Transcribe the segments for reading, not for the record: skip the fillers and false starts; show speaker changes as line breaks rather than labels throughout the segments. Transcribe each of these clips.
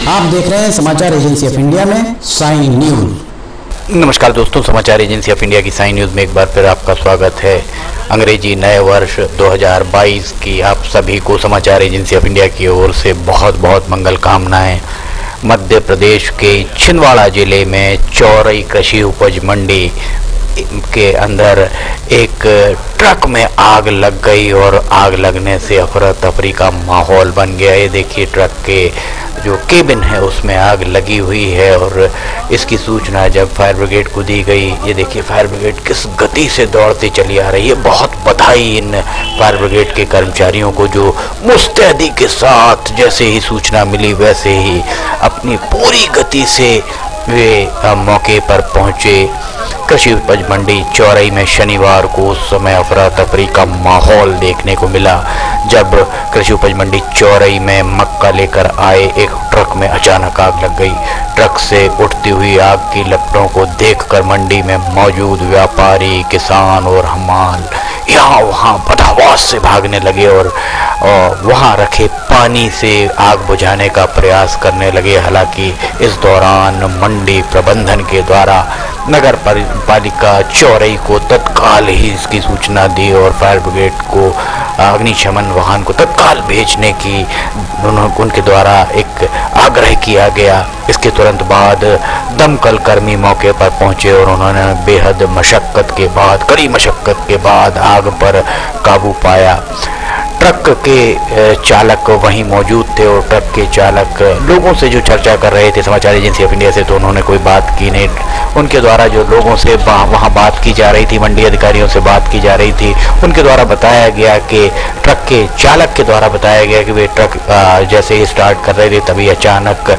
आप देख रहे हैं समाचार एजेंसी ऑफ इंडिया में साइन न्यूज।
नमस्कार दोस्तों, समाचार एजेंसी ऑफ इंडिया की साइन न्यूज़ में एक बार फिर आपका स्वागत है। अंग्रेजी नए वर्ष 2022 की आप सभी को समाचार एजेंसी ऑफ इंडिया की ओर से बहुत बहुत मंगल कामनाएं। मध्य प्रदेश के छिंदवाड़ा जिले में चौरई कृषि उपज मंडी के अंदर एक ट्रक में आग लग गई और आग लगने से अफरा तफरी का माहौल बन गया। ये देखिए, ट्रक के जो केबिन है उसमें आग लगी हुई है और इसकी सूचना जब फायर ब्रिगेड को दी गई, ये देखिए फायर ब्रिगेड किस गति से दौड़ती चली आ रही है। बहुत बधाई इन फायर ब्रिगेड के कर्मचारियों को जो मुस्तैदी के साथ जैसे ही सूचना मिली वैसे ही अपनी पूरी गति से वे मौके पर पहुंचे। कृषि उपज मंडी चौरई में शनिवार को उस समय अफरा तफरी का माहौल देखने को मिला जब कृषि उपज मंडी चौरई में मक्का लेकर आए एक ट्रक में अचानक आग लग गई। ट्रक से उठती हुई आग की लपटों को देखकर मंडी में मौजूद व्यापारी, किसान और हमाल यहाँ वहाँ बदहवास से भागने लगे और वहाँ रखे पानी से आग बुझाने का प्रयास करने लगे। हालांकि इस दौरान मंडी प्रबंधन के द्वारा नगर पालिका चौरई को तत्काल ही इसकी सूचना दी और फायर ब्रिगेड को अग्निशमन वाहन को तत्काल भेजने की उनके द्वारा एक आग्रह किया गया। इसके तुरंत बाद दमकल कर्मी मौके पर पहुंचे और उन्होंने बेहद मशक्कत के बाद, कड़ी मशक्कत के बाद आग पर काबू पाया। ट्रक के चालक वहीं मौजूद थे और ट्रक के चालक लोगों से जो चर्चा कर रहे थे समाचार एजेंसी ऑफ इंडिया से, तो उन्होंने कोई बात की नहीं। उनके द्वारा जो लोगों से वहाँ बात की जा रही थी, मंडी अधिकारियों से बात की जा रही थी, उनके द्वारा बताया गया कि ट्रक के चालक के द्वारा बताया गया कि वे ट्रक जैसे ही स्टार्ट कर रहे थे तभी अचानक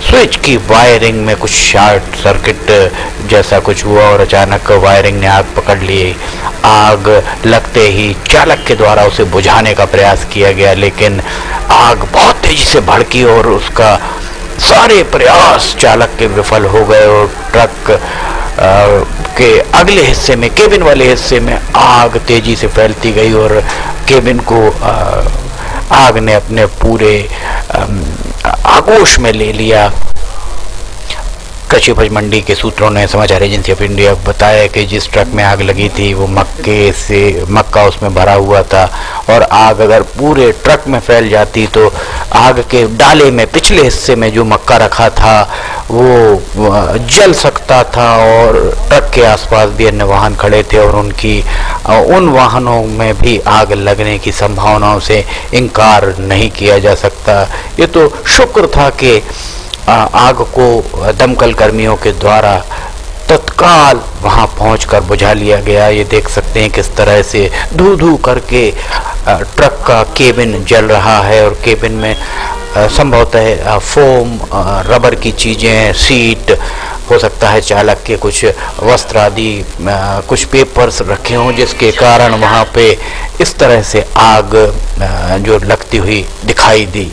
स्विच की वायरिंग में कुछ शॉर्ट सर्किट जैसा कुछ हुआ और अचानक वायरिंग ने आग पकड़ ली। आग लगते ही चालक के द्वारा उसे बुझाने का प्रयास किया गया, लेकिन आग बहुत तेजी से भड़की और उसका सारे प्रयास चालक के विफल हो गए और ट्रक के अगले हिस्से में, केबिन वाले हिस्से में आग तेजी से फैलती गई और केबिन को आग ने अपने पूरे आगोश में ले लिया। कृषि उपज मंडी के सूत्रों ने समाचार एजेंसी ऑफ इंडिया को बताया कि जिस ट्रक में आग लगी थी वो मक्का उसमें भरा हुआ था और आग अगर पूरे ट्रक में फैल जाती तो आग के डाले में, पिछले हिस्से में जो मक्का रखा था वो जल सकता था और ट्रक के आसपास भी अन्य वाहन खड़े थे और उन वाहनों में भी आग लगने की संभावनाओं से इनकार नहीं किया जा सकता। ये तो शुक्र था कि आग को दमकल कर्मियों के द्वारा तत्काल वहां पहुंचकर बुझा लिया गया। ये देख सकते हैं किस तरह से धू धू करके ट्रक का केबिन जल रहा है और केबिन में संभवतः फोम, रबर की चीज़ें, सीट, हो सकता है चालक के कुछ वस्त्र आदि, कुछ पेपर्स रखे हों जिसके कारण वहाँ पे इस तरह से आग जो लगती हुई दिखाई दी।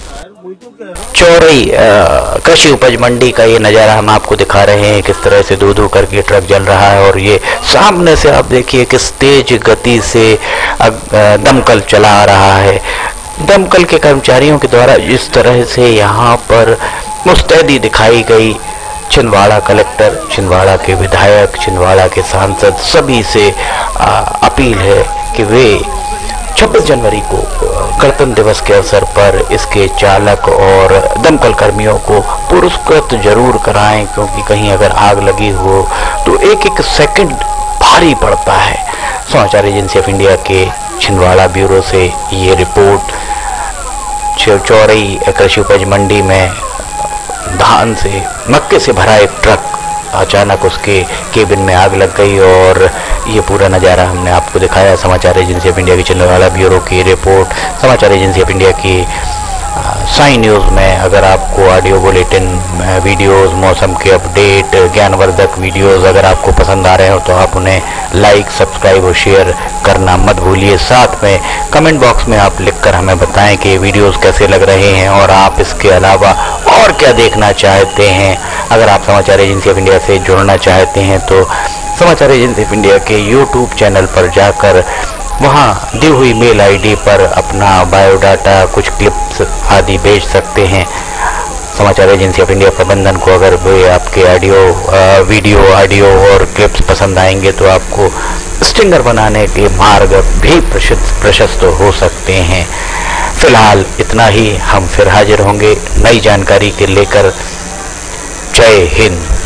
चौरई कृषि उपज मंडी का ये नज़ारा हम आपको दिखा रहे हैं, किस तरह से दो करके ट्रक जल रहा है और ये सामने से आप देखिए किस तेज गति से दमकल चला आ रहा है। दमकल के कर्मचारियों के द्वारा जिस तरह से यहाँ पर मुस्तैदी दिखाई गई, छिंदवाड़ा कलेक्टर, छिंदवाड़ा के विधायक, छिंदवाड़ा के सांसद सभी से अपील है कि वे 26 जनवरी को गणतंत्र दिवस के अवसर पर इसके चालक और दमकल कर्मियों को पुरस्कृत जरूर कराएं, क्योंकि कहीं अगर आग लगी हो तो एक एक सेकंड भारी पड़ता है। समाचार एजेंसी ऑफ इंडिया के छिंदवाड़ा ब्यूरो से ये रिपोर्ट। चौरई कृषि उपज मंडी में धान से, मक्के से भरा एक ट्रक अचानक उसके केबिन में आग लग गई और ये पूरा नज़ारा हमने आपको दिखाया। समाचार एजेंसी ऑफ इंडिया की छिंदवाड़ा ब्यूरो की रिपोर्ट। समाचार एजेंसी ऑफ इंडिया की साइन न्यूज़ में अगर आपको ऑडियो बुलेटिन, वीडियोस, मौसम के अपडेट, ज्ञानवर्धक वीडियोस अगर आपको पसंद आ रहे हो तो आप उन्हें लाइक, सब्सक्राइब और शेयर करना मत भूलिए। साथ में कमेंट बॉक्स में आप लिखकर हमें बताएं कि वीडियोस कैसे लग रहे हैं और आप इसके अलावा और क्या देखना चाहते हैं। अगर आप समाचार एजेंसी ऑफ इंडिया से जुड़ना चाहते हैं तो समाचार एजेंसी ऑफ इंडिया के यूट्यूब चैनल पर जाकर वहाँ दी हुई मेल आईडी पर अपना बायोडाटा, कुछ क्लिप्स आदि भेज सकते हैं। समाचार एजेंसी ऑफ इंडिया प्रबंधन को अगर वे आपके वीडियो और क्लिप्स पसंद आएंगे तो आपको स्टिंगर बनाने के मार्ग भी प्रशस्त हो सकते हैं। फिलहाल इतना ही, हम फिर हाजिर होंगे नई जानकारी के लेकर। जय हिंद।